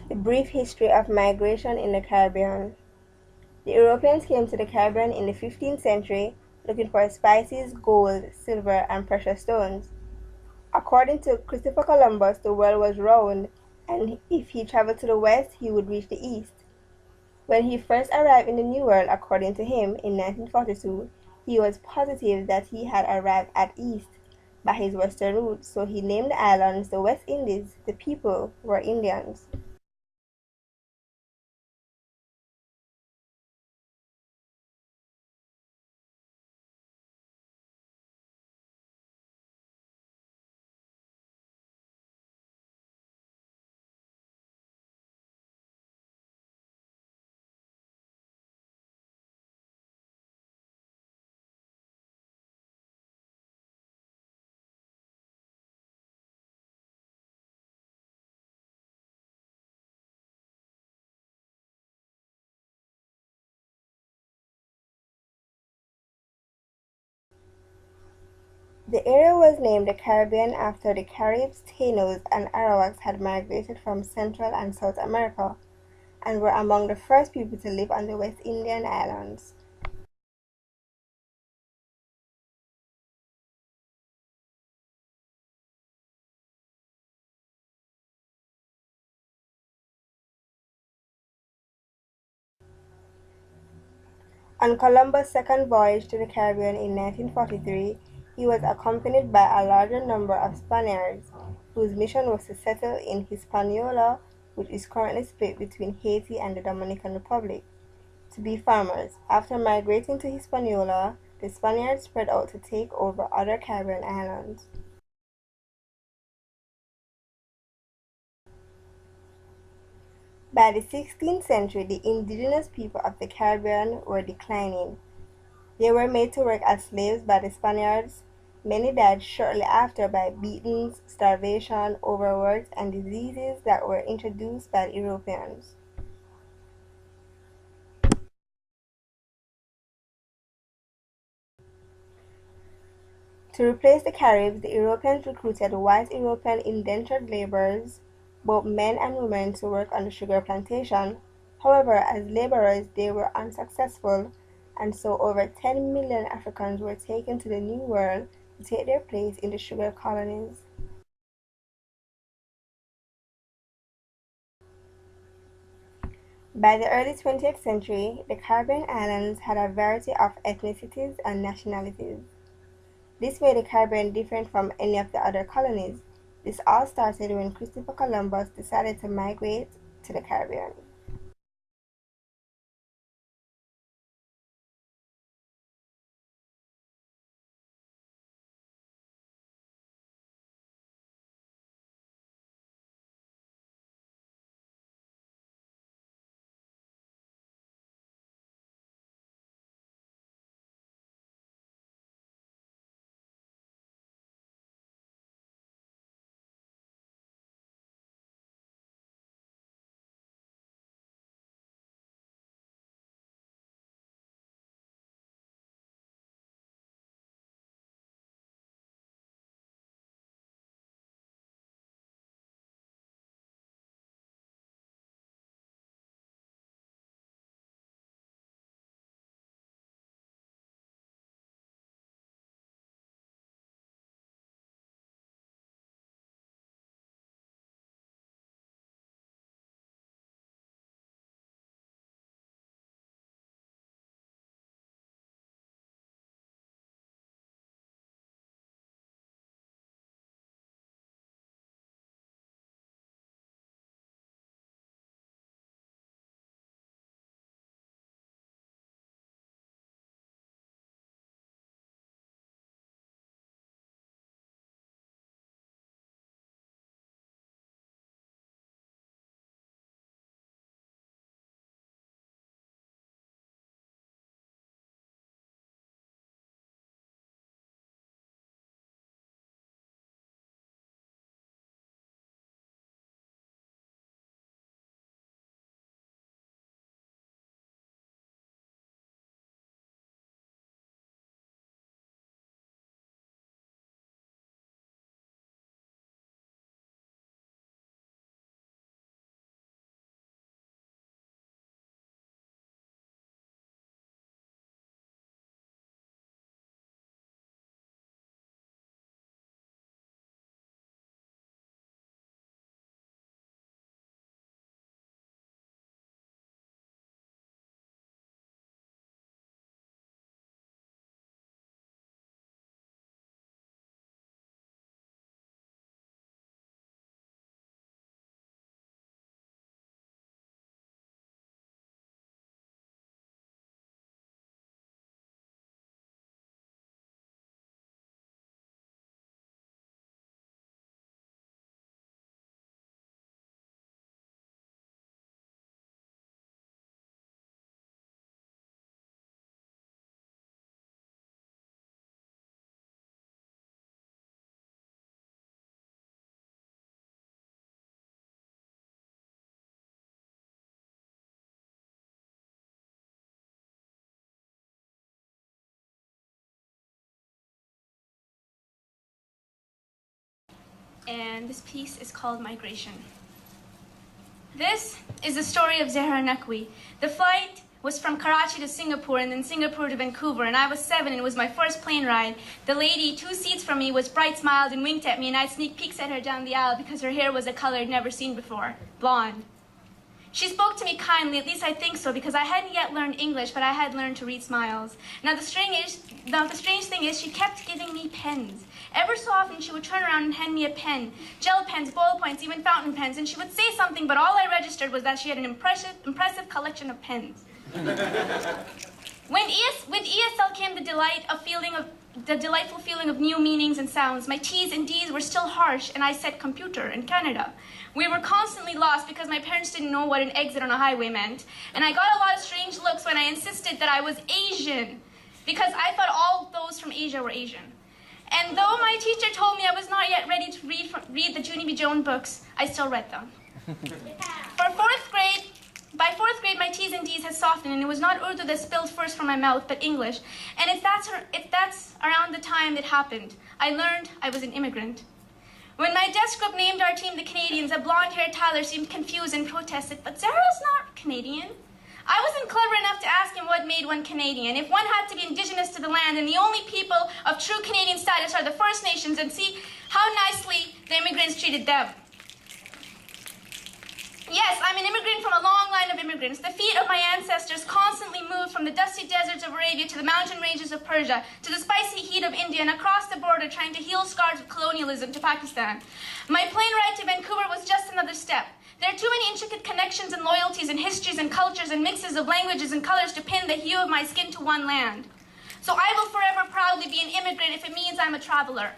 The brief history of migration in the Caribbean. The Europeans came to the Caribbean in the 15th century looking for spices, gold, silver, and precious stones. According to Christopher Columbus, the world was round, and if he traveled to the west, he would reach the east. When he first arrived in the New World, according to him, in 1942, he was positive that he had arrived at east by his western route, so he named the islands the West Indies. The people were Indians. The area was named the Caribbean after the Caribs, Taínos, and Arawaks had migrated from Central and South America and were among the first people to live on the West Indian Islands. On Columbus' second voyage to the Caribbean in 1943, he was accompanied by a larger number of Spaniards, whose mission was to settle in Hispaniola, which is currently split between Haiti and the Dominican Republic, to be farmers. After migrating to Hispaniola, the Spaniards spread out to take over other Caribbean islands. By the 16th century, the indigenous people of the Caribbean were declining. They were made to work as slaves by the Spaniards. Many died shortly after by beatings, starvation, overwork, and diseases that were introduced by the Europeans. To replace the Caribs, the Europeans recruited white European indentured laborers, both men and women, to work on the sugar plantation. However, as laborers, they were unsuccessful, and so over 10 million Africans were taken to the New World to take their place in the sugar colonies. By the early 20th century, the Caribbean islands had a variety of ethnicities and nationalities. This made the Caribbean different from any of the other colonies. This all started when Christopher Columbus decided to migrate to the Caribbean. and this piece is called Migration. This is the story of Zehra Naqvi. The flight was from Karachi to Singapore and then Singapore to Vancouver, and I was 7 and it was my first plane ride. The lady 2 seats from me was bright smiled and winked at me, and I'd sneak peeks at her down the aisle because her hair was a color I'd never seen before, blonde. She spoke to me kindly, at least I think so, because I hadn't yet learned English, but I had learned to read smiles. Now the strange thing is she kept giving me pens. Ever so often she would turn around and hand me a pen, gel pens, ballpoints, even fountain pens, and she would say something, but all I registered was that she had an impressive collection of pens. With ESL came the delightful feeling of new meanings and sounds. My T's and D's were still harsh, and I said computer in Canada. We were constantly lost because my parents didn't know what an exit on a highway meant, and I got a lot of strange looks when I insisted that I was Asian, because I thought all those from Asia were Asian. And though my teacher told me I was not yet ready to read the Junie B. Jones books, I still read them. By fourth grade, my T's and D's had softened, and it was not Urdu that spilled first from my mouth, but English. And if that's around the time it happened, I learned I was an immigrant. When my desk group named our team the Canadians, a blonde-haired Tyler seemed confused and protested, "But Zehra's not Canadian." I wasn't clever enough to ask him what made one Canadian. If one had to be indigenous to the land, and the only people of true Canadian status are the First Nations, and see how nicely the immigrants treated them. Yes, I'm an immigrant from a long line of immigrants. The feet of my ancestors constantly moved from the dusty deserts of Arabia to the mountain ranges of Persia, to the spicy heat of India, and across the border trying to heal scars of colonialism to Pakistan. My plane ride to Vancouver was just another step. There are too many intricate connections and loyalties and histories and cultures and mixes of languages and colors to pin the hue of my skin to one land. So I will forever proudly be an immigrant if it means I'm a traveler.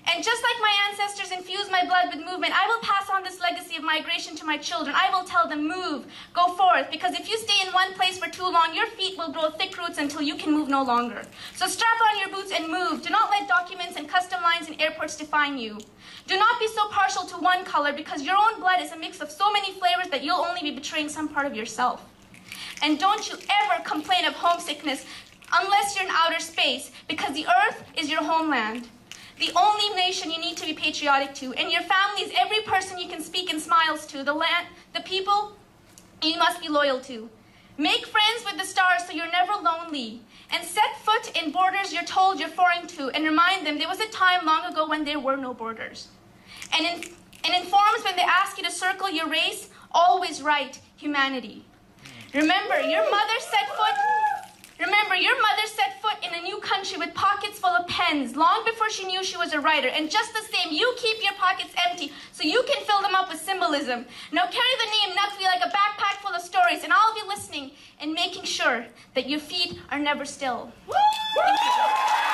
And just like my ancestors infused my blood with movement, I will pass on this legacy of migration to my children. I will tell them, move, go forth, because if you stay in one place for too long, your feet will grow thick roots until you can move no longer. So strap on your boots and move. Do not let documents and custom lines and airports define you. Do not be so partial to one color, because your own blood is a mix of so many flavors that you'll only be betraying some part of yourself. And don't you ever complain of homesickness unless you're in outer space, because the earth is your homeland. The only nation you need to be patriotic to, and your family is every person you can speak in smiles to, the land, the people you must be loyal to. Make friends with the stars so you're never lonely, and set foot in borders you're told you're foreign to, and remind them there was a time long ago when there were no borders. And in forums when they ask you to circle your race, always write humanity. Remember, your mother set foot in a new country with pockets full of pens long before she knew she was a writer. And just the same, you keep your pockets empty so you can fill them up with symbolism. Now carry the name Naqvi like a backpack full of stories, and I'll be listening and making sure that your feet are never still. Thank you.